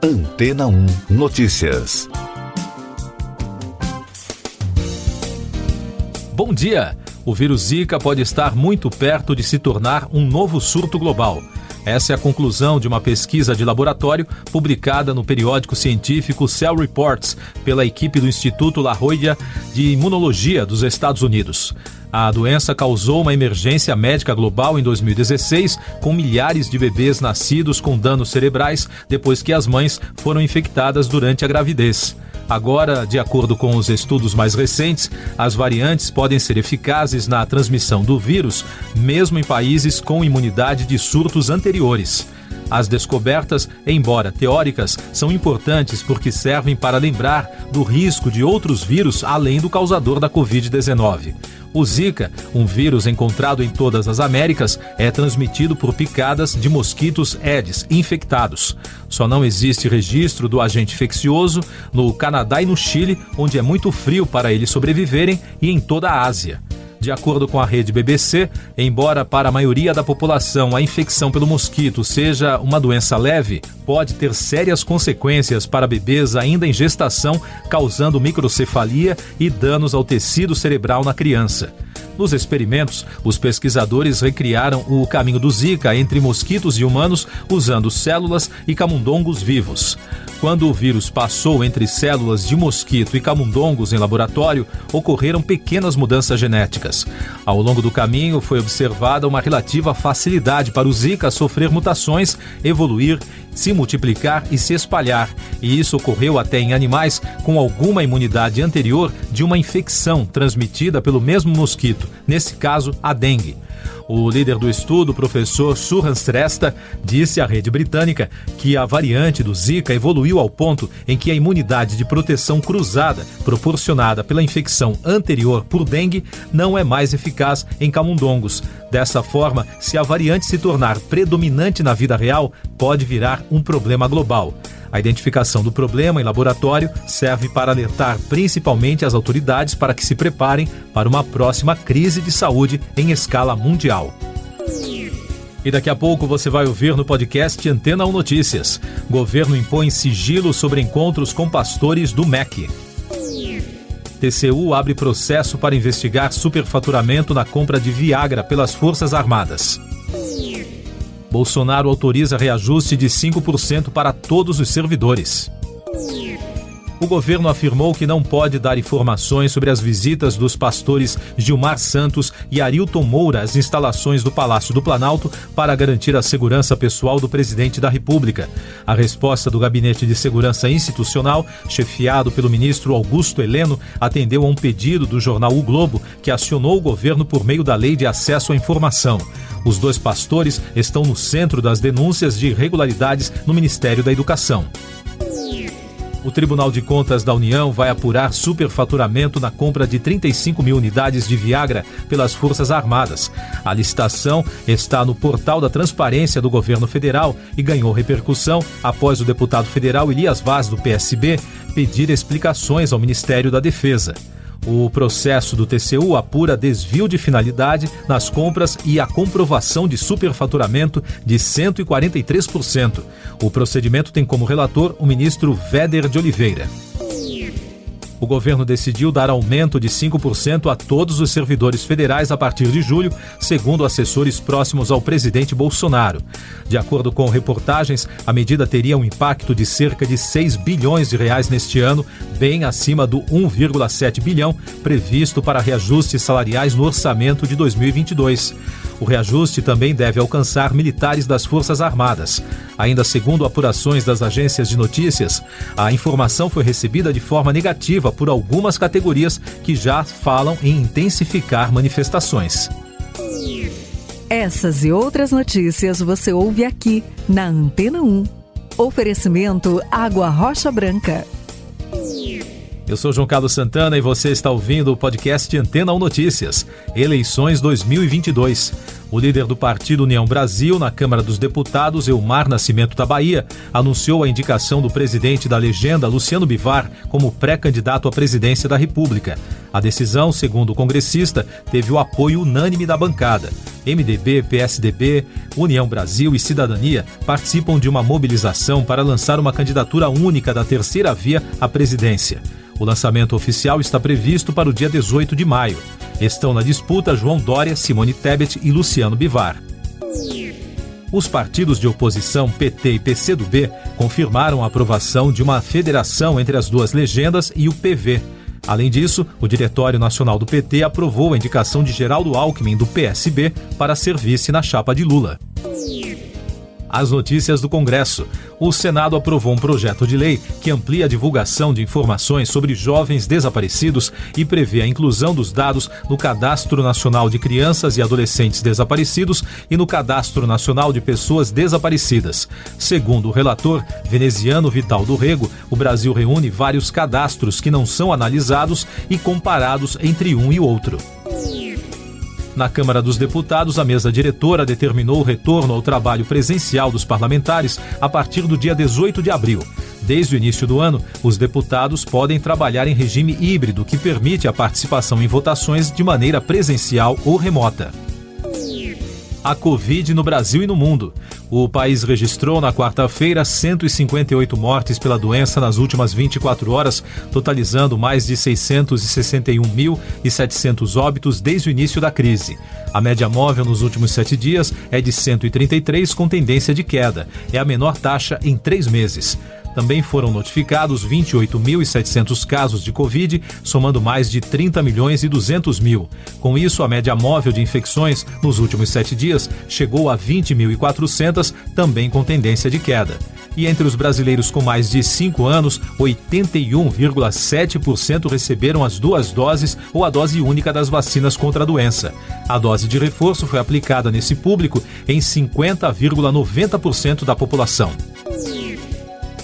Antena 1 Notícias. Bom dia! O vírus Zika pode estar muito perto de se tornar um novo surto global. Essa é a conclusão de uma pesquisa de laboratório publicada no periódico científico Cell Reports pela equipe do Instituto La Jolla de Imunologia dos Estados Unidos. A doença causou uma emergência médica global em 2016, com milhares de bebês nascidos com danos cerebrais depois que as mães foram infectadas durante a gravidez. Agora, de acordo com os estudos mais recentes, as variantes podem ser eficazes na transmissão do vírus, mesmo em países com imunidade de surtos anteriores. As descobertas, embora teóricas, são importantes porque servem para lembrar do risco de outros vírus além do causador da Covid-19. O Zika, um vírus encontrado em todas as Américas, é transmitido por picadas de mosquitos Aedes infectados. Só não existe registro do agente infeccioso no Canadá e no Chile, onde é muito frio para eles sobreviverem, e em toda a Ásia. De acordo com a rede BBC, embora para a maioria da população a infecção pelo mosquito seja uma doença leve, pode ter sérias consequências para bebês ainda em gestação, causando microcefalia e danos ao tecido cerebral na criança. Nos experimentos, os pesquisadores recriaram o caminho do Zika entre mosquitos e humanos usando células e camundongos vivos. Quando o vírus passou entre células de mosquito e camundongos em laboratório, ocorreram pequenas mudanças genéticas. Ao longo do caminho, foi observada uma relativa facilidade para o Zika sofrer mutações, evoluir, se multiplicar e se espalhar. E isso ocorreu até em animais com alguma imunidade anterior de uma infecção transmitida pelo mesmo mosquito, nesse caso, a dengue. O líder do estudo, o professor Suhan Shrestha, disse à rede britânica que a variante do Zika evoluiu ao ponto em que a imunidade de proteção cruzada proporcionada pela infecção anterior por dengue não é mais eficaz em camundongos. Dessa forma, se a variante se tornar predominante na vida real, pode virar um problema global. A identificação do problema em laboratório serve para alertar principalmente as autoridades para que se preparem para uma próxima crise de saúde em escala mundial. E daqui a pouco você vai ouvir no podcast Antena 1 Notícias. Governo impõe sigilo sobre encontros com pastores do MEC. TCU abre processo para investigar superfaturamento na compra de Viagra pelas Forças Armadas. Bolsonaro autoriza reajuste de 5% para todos os servidores. O governo afirmou que não pode dar informações sobre as visitas dos pastores Gilmar Santos e Arilton Moura às instalações do Palácio do Planalto para garantir a segurança pessoal do presidente da República. A resposta do Gabinete de Segurança Institucional, chefiado pelo ministro Augusto Heleno, atendeu a um pedido do jornal O Globo, que acionou o governo por meio da Lei de Acesso à Informação. Os dois pastores estão no centro das denúncias de irregularidades no Ministério da Educação. O Tribunal de Contas da União vai apurar superfaturamento na compra de 35 mil unidades de Viagra pelas Forças Armadas. A licitação está no portal da Transparência do Governo Federal e ganhou repercussão após o deputado federal Elias Vaz, do PSB, pedir explicações ao Ministério da Defesa. O processo do TCU apura desvio de finalidade nas compras e a comprovação de superfaturamento de 143%. O procedimento tem como relator o ministro Véder de Oliveira. O governo decidiu dar aumento de 5% a todos os servidores federais a partir de julho, segundo assessores próximos ao presidente Bolsonaro. De acordo com reportagens, a medida teria um impacto de cerca de 6 bilhões de reais neste ano, bem acima do 1,7 bilhão previsto para reajustes salariais no orçamento de 2022. O reajuste também deve alcançar militares das Forças Armadas. Ainda segundo apurações das agências de notícias, a informação foi recebida de forma negativa por algumas categorias que já falam em intensificar manifestações. Essas e outras notícias você ouve aqui na Antena 1. Oferecimento Água Rocha Branca. Eu sou João Carlos Santana e você está ouvindo o podcast Antena 1 Notícias, Eleições 2022. O líder do partido União Brasil, na Câmara dos Deputados, Elmar Nascimento da Bahia, anunciou a indicação do presidente da legenda, Luciano Bivar, como pré-candidato à presidência da República. A decisão, segundo o congressista, teve o apoio unânime da bancada. MDB, PSDB, União Brasil e Cidadania participam de uma mobilização para lançar uma candidatura única da terceira via à presidência. O lançamento oficial está previsto para o dia 18 de maio. Estão na disputa João Dória, Simone Tebet e Luciano Bivar. Os partidos de oposição PT e PCdoB confirmaram a aprovação de uma federação entre as duas legendas e o PV. Além disso, o Diretório Nacional do PT aprovou a indicação de Geraldo Alckmin, do PSB, para ser vice na chapa de Lula. As notícias do Congresso. O Senado aprovou um projeto de lei que amplia a divulgação de informações sobre jovens desaparecidos e prevê a inclusão dos dados no Cadastro Nacional de Crianças e Adolescentes Desaparecidos e no Cadastro Nacional de Pessoas Desaparecidas. Segundo o relator, Veneziano Vital do Rego, o Brasil reúne vários cadastros que não são analisados e comparados entre um e outro. Na Câmara dos Deputados, a mesa diretora determinou o retorno ao trabalho presencial dos parlamentares a partir do dia 18 de abril. Desde o início do ano, os deputados podem trabalhar em regime híbrido, que permite a participação em votações de maneira presencial ou remota. A Covid no Brasil e no mundo. O país registrou na quarta-feira 158 mortes pela doença nas últimas 24 horas, totalizando mais de 661.700 óbitos desde o início da crise. A média móvel nos últimos 7 dias é de 133, com tendência de queda. É a menor taxa em 3 meses. Também foram notificados 28.700 casos de Covid, somando mais de 30.200.000. Com isso, a média móvel de infecções nos últimos 7 dias chegou a 20.400, também com tendência de queda. E entre os brasileiros com mais de 5 anos, 81,7% receberam as 2 doses ou a dose única das vacinas contra a doença. A dose de reforço foi aplicada nesse público em 50,90% da população.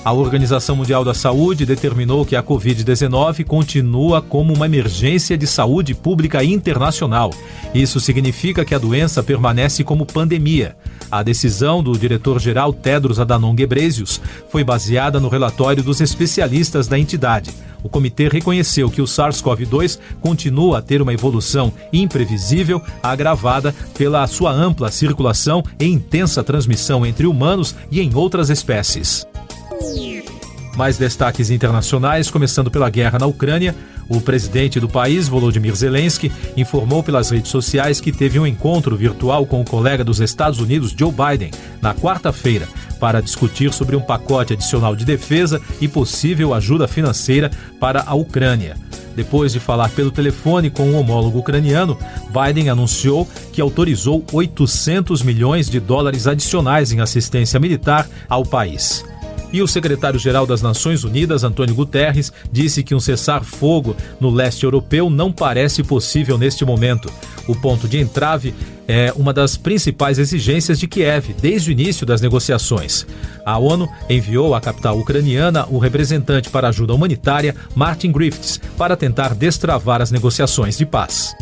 A Organização Mundial da Saúde determinou que a Covid-19 continua como uma emergência de saúde pública internacional. Isso significa que a doença permanece como pandemia. A decisão do diretor-geral Tedros Adhanom Ghebreyesus foi baseada no relatório dos especialistas da entidade. O comitê reconheceu que o SARS-CoV-2 continua a ter uma evolução imprevisível, agravada pela sua ampla circulação e intensa transmissão entre humanos e em outras espécies. Mais destaques internacionais, começando pela guerra na Ucrânia. O presidente do país, Volodymyr Zelensky, informou pelas redes sociais que teve um encontro virtual com o colega dos Estados Unidos, Joe Biden, na quarta-feira, para discutir sobre um pacote adicional de defesa e possível ajuda financeira para a Ucrânia. Depois de falar pelo telefone com o homólogo ucraniano, Biden anunciou que autorizou 800 milhões de dólares adicionais em assistência militar ao país. E o secretário-geral das Nações Unidas, Antônio Guterres, disse que um cessar-fogo no leste europeu não parece possível neste momento. O ponto de entrave é uma das principais exigências de Kiev desde o início das negociações. A ONU enviou à capital ucraniana o representante para a ajuda humanitária, Martin Griffiths, para tentar destravar as negociações de paz.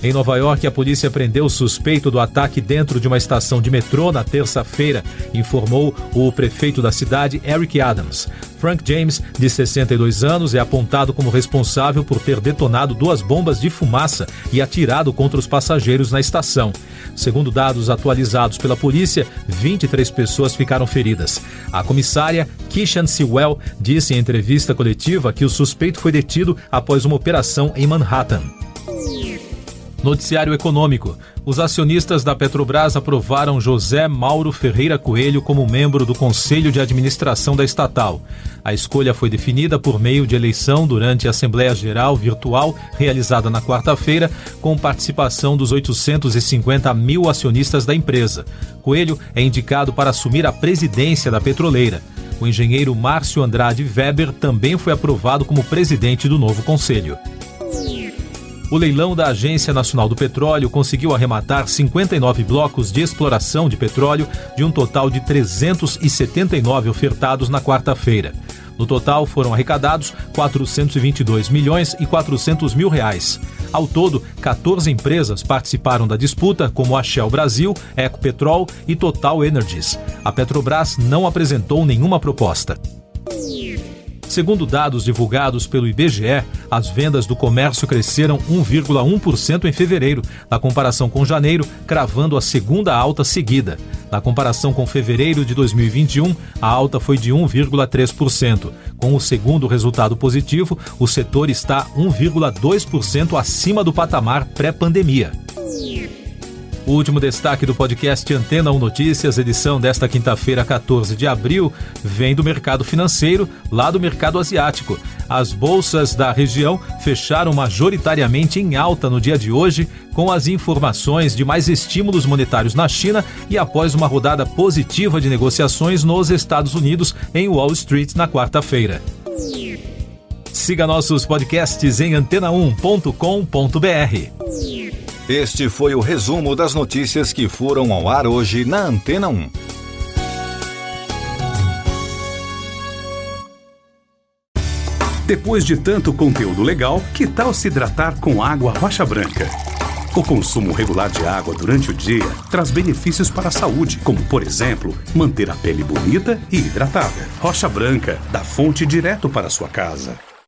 Em Nova York, a polícia prendeu o suspeito do ataque dentro de uma estação de metrô na terça-feira, informou o prefeito da cidade, Eric Adams. Frank James, de 62 anos, é apontado como responsável por ter detonado 2 bombas de fumaça e atirado contra os passageiros na estação. Segundo dados atualizados pela polícia, 23 pessoas ficaram feridas. A comissária Kishan Sewell disse em entrevista coletiva que o suspeito foi detido após uma operação em Manhattan. Noticiário econômico. Os acionistas da Petrobras aprovaram José Mauro Ferreira Coelho como membro do Conselho de Administração da estatal. A escolha foi definida por meio de eleição durante a Assembleia Geral Virtual, realizada na quarta-feira, com participação dos 850 mil acionistas da empresa. Coelho é indicado para assumir a presidência da petroleira. O engenheiro Márcio Andrade Weber também foi aprovado como presidente do novo conselho. O leilão da Agência Nacional do Petróleo conseguiu arrematar 59 blocos de exploração de petróleo de um total de 379 ofertados na quarta-feira. No total foram arrecadados R$ 422.400.000. Ao todo, 14 empresas participaram da disputa, como a Shell Brasil, Ecopetrol e Total Energies. A Petrobras não apresentou nenhuma proposta. Segundo dados divulgados pelo IBGE, as vendas do comércio cresceram 1,1% em fevereiro, na comparação com janeiro, cravando a segunda alta seguida. Na comparação com fevereiro de 2021, a alta foi de 1,3%. Com o segundo resultado positivo, o setor está 1,2% acima do patamar pré-pandemia. O último destaque do podcast Antena 1 Notícias, edição desta quinta-feira, 14 de abril, vem do mercado financeiro, lá do mercado asiático. As bolsas da região fecharam majoritariamente em alta no dia de hoje, com as informações de mais estímulos monetários na China e após uma rodada positiva de negociações nos Estados Unidos em Wall Street na quarta-feira. Siga nossos podcasts em antena1.com.br. Este foi o resumo das notícias que foram ao ar hoje na Antena 1. Depois de tanto conteúdo legal, que tal se hidratar com água Rocha Branca? O consumo regular de água durante o dia traz benefícios para a saúde, como, por exemplo, manter a pele bonita e hidratada. Rocha Branca, da fonte direto para a sua casa.